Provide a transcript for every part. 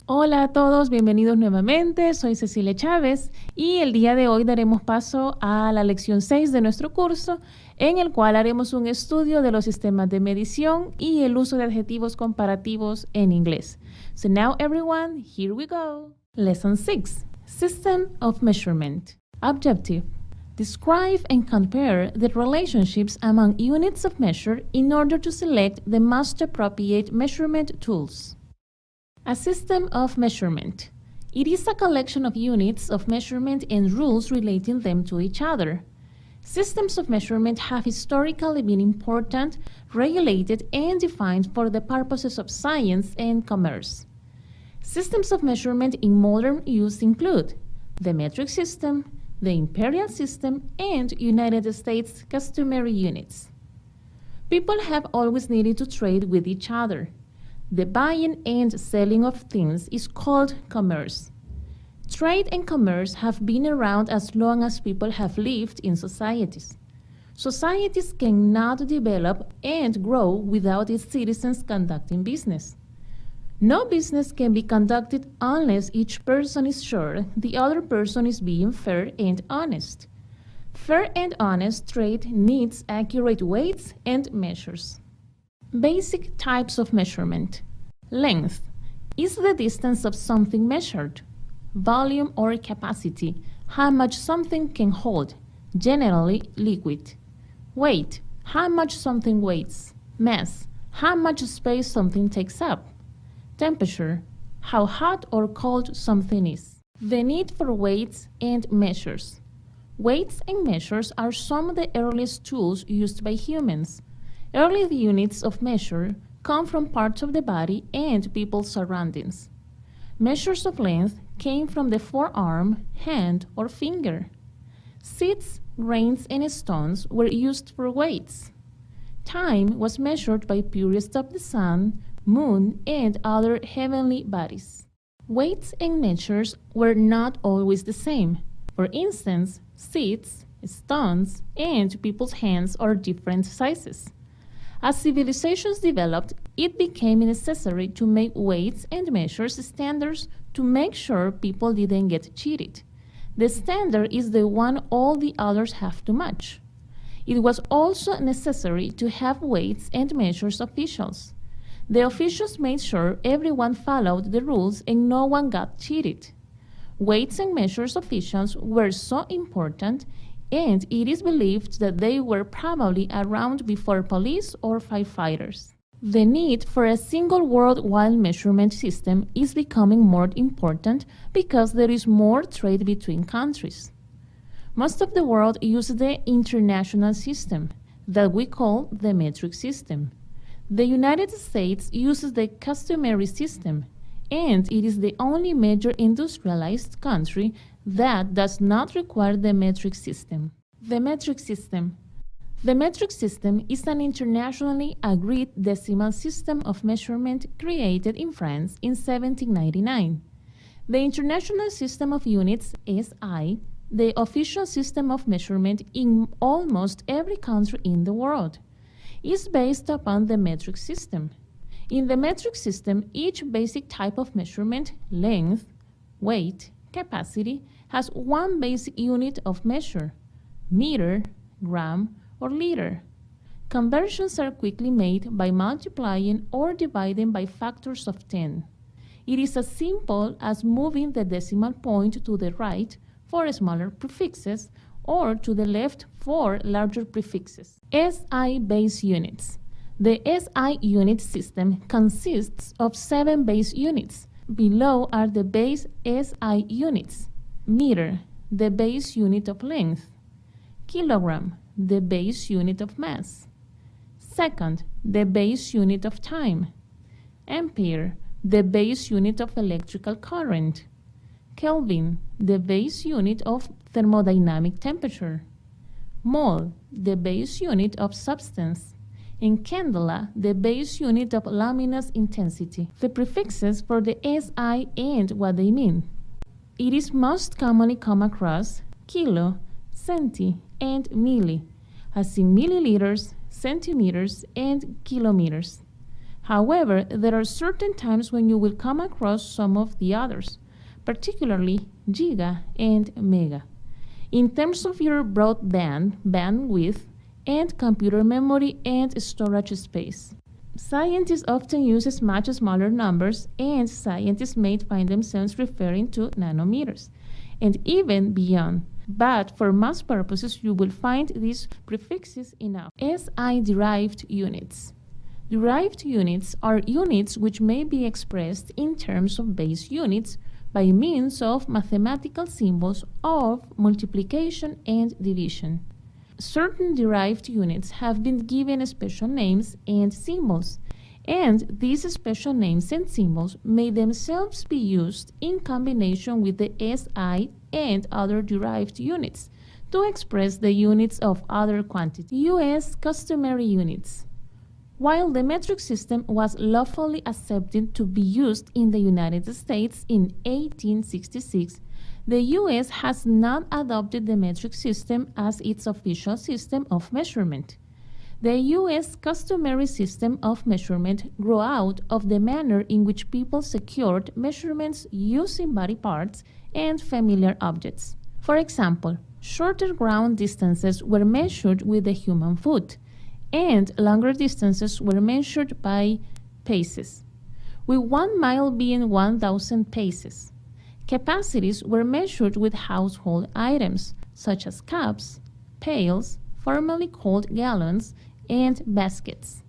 Hola a todos, bienvenidos nuevamente. Soy Cecilia Chávez y el día de hoy daremos paso a la lección 6 de nuestro curso, en el cual haremos un estudio de los sistemas de medición y el uso de adjetivos comparativos en inglés. So now everyone, here we go. Lesson 6. System of Measurement. Objective. Describe and compare the relationships among units of measure in order to select the most appropriate measurement tools. A system of measurement. It is a collection of units of measurement and rules relating them to each other. Systems of measurement have historically been important, regulated, and defined for the purposes of science and commerce. Systems of measurement in modern use include the metric system, the imperial system, and United States customary units. People have always needed to trade with each other. The buying and selling of things is called commerce. Trade and commerce have been around as long as people have lived in societies. Societies cannot develop and grow without its citizens conducting business. No business can be conducted unless each person is sure the other person is being fair and honest. Fair and honest trade needs accurate weights and measures. Basic types of measurement. Length is the distance of something measured. Volume or capacity, how much something can hold, generally liquid. Weight, how much something weighs. Mass, how much space something takes up. Temperature, how hot or cold something is. The need for weights and measures. Weights and measures are some of the earliest tools used by humans. Early units of measure come from parts of the body and people's surroundings. Measures of length came from the forearm, hand, or finger. Seeds, grains, and stones were used for weights. Time was measured by periods of the sun, moon, and other heavenly bodies. Weights and measures were not always the same. For instance, seeds, stones, and people's hands are different sizes. As civilizations developed, it became necessary to make weights and measures standards to make sure people didn't get cheated. The standard is the one all the others have to match. It was also necessary to have weights and measures officials. The officials made sure everyone followed the rules and no one got cheated. Weights and measures officials were so important, and it is believed that they were probably around before police or firefighters. The need for a single worldwide measurement system is becoming more important because there is more trade between countries. Most of the world uses the international system that we call the metric system. The United States uses the customary system, and it is the only major industrialized country that does not require the metric system. The metric system. The metric system is an internationally agreed decimal system of measurement created in France in 1799. The International System of Units, SI, the official system of measurement in almost every country in the world, is based upon the metric system. In the metric system, each basic type of measurement, length, weight, capacity, has one basic unit of measure, meter, gram, or liter. Conversions are quickly made by multiplying or dividing by factors of 10. It is as simple as moving the decimal point to the right for smaller prefixes or to the left for larger prefixes. SI base units. The SI unit system consists of 7 base units. Below are the base SI units. Meter, the base unit of length. Kilogram, the base unit of mass. Second, the base unit of time. Ampere, the base unit of electrical current. Kelvin, the base unit of thermodynamic temperature. Mole, the base unit of substance. And candela, the base unit of luminous intensity. The prefixes for the SI and what they mean. It is most commonly come across kilo, centi, and milli, as in milliliters, centimeters, and kilometers. However, there are certain times when you will come across some of the others, particularly giga and mega. In terms of your broadband, bandwidth, and computer memory and storage space. Scientists often use much smaller numbers, and scientists may find themselves referring to nanometers, and even beyond. But for mass purposes, you will find these prefixes enough. SI-derived units. Derived units are units which may be expressed in terms of base units by means of mathematical symbols of multiplication and division. Certain derived units have been given special names and symbols, and these special names and symbols may themselves be used in combination with the SI and other derived units to express the units of other quantities. U.S. customary units. While the metric system was lawfully accepted to be used in the United States in 1866, the U.S. has not adopted the metric system as its official system of measurement. The U.S. customary system of measurement grew out of the manner in which people secured measurements using body parts and familiar objects. For example, shorter ground distances were measured with the human foot, and longer distances were measured by paces, with 1 mile being 1,000 paces. Capacities were measured with household items, such as cups, pails, formerly called gallons, and baskets.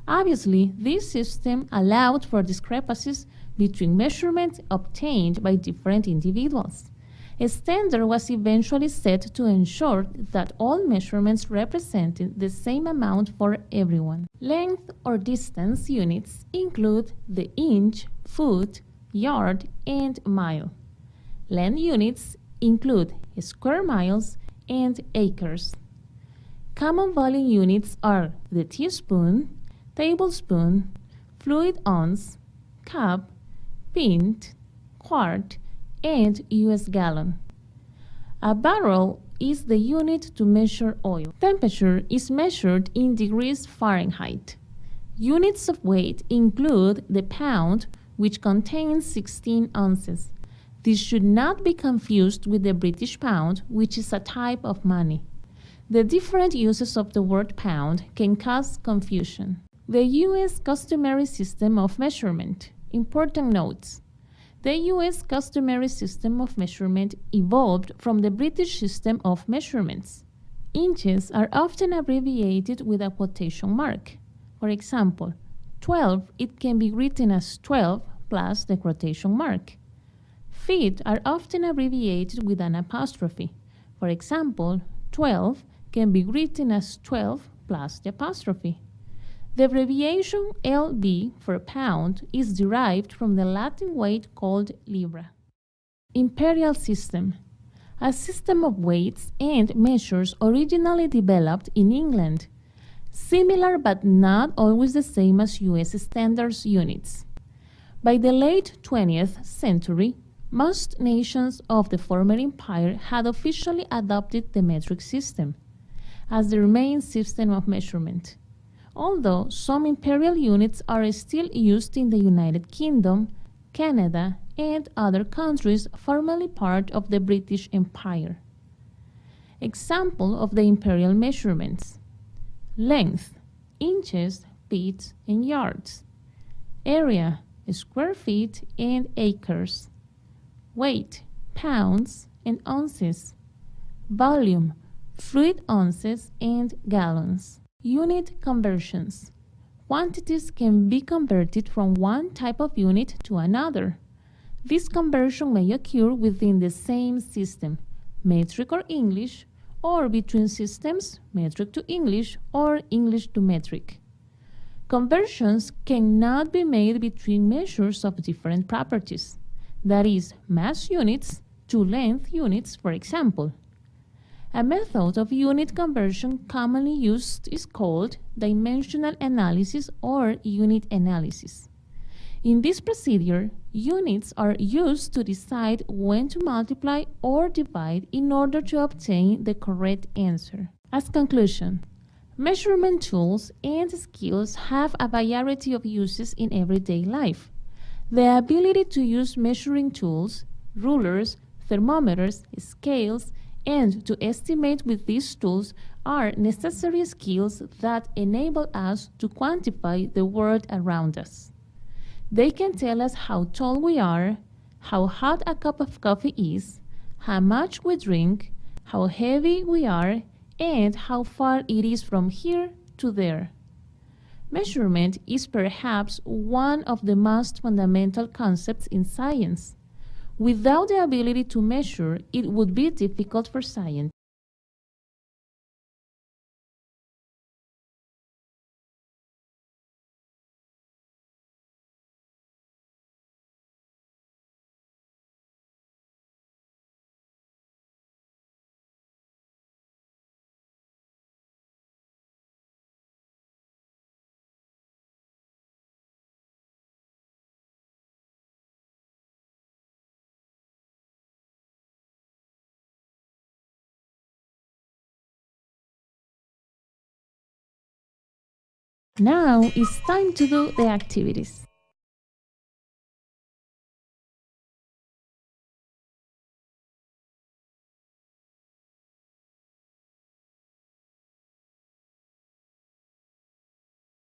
Obviously, this system allowed for discrepancies between measurements obtained by different individuals. A standard was eventually set to ensure that all measurements represented the same amount for everyone. Length or distance units include the inch, foot, yard, and mile. Length units include square miles and acres. Common volume units are the teaspoon, tablespoon, fluid ounce, cup, pint, quart, and U.S. gallon. A barrel is the unit to measure oil. Temperature is measured in degrees Fahrenheit. Units of weight include the pound, which contains 16 ounces. This should not be confused with the British pound, which is a type of money. The different uses of the word pound can cause confusion. The U.S. customary system of measurement. Important notes. The U.S. customary system of measurement evolved from the British system of measurements. Inches are often abbreviated with a quotation mark. For example, 12, it can be written as 12 plus the quotation mark. Feet are often abbreviated with an apostrophe. For example, 12 can be written as 12 plus the apostrophe. The abbreviation lb for pound is derived from the Latin weight called libra. Imperial system. A system of weights and measures originally developed in England. Similar but not always the same as U.S. standards units. By the late 20th century, most nations of the former empire had officially adopted the metric system as their main system of measurement, although some imperial units are still used in the United Kingdom, Canada, and other countries formerly part of the British Empire. Example of the imperial measurements: length, inches, feet, and yards; area, square feet and acres; weight, pounds and ounces; volume, fluid ounces and gallons. Unit conversions. Quantities can be converted from one type of unit to another. This conversion may occur within the same system, metric or English, or between systems, metric to English or English to metric. Conversions cannot be made between measures of different properties, that is, mass units to length units, for example. A method of unit conversion commonly used is called dimensional analysis or unit analysis. In this procedure, units are used to decide when to multiply or divide in order to obtain the correct answer. As conclusion, Measurement tools and skills have a variety of uses in everyday life. The ability to use measuring tools, rulers, thermometers, scales, and to estimate with these tools are necessary skills that enable us to quantify the world around us. They can tell us how tall we are, how hot a cup of coffee is, how much we drink, how heavy we are, and how far it is from here to there. Measurement is perhaps one of the most fundamental concepts in science. Without the ability to measure, it would be difficult for science. Now it's time to do the activities.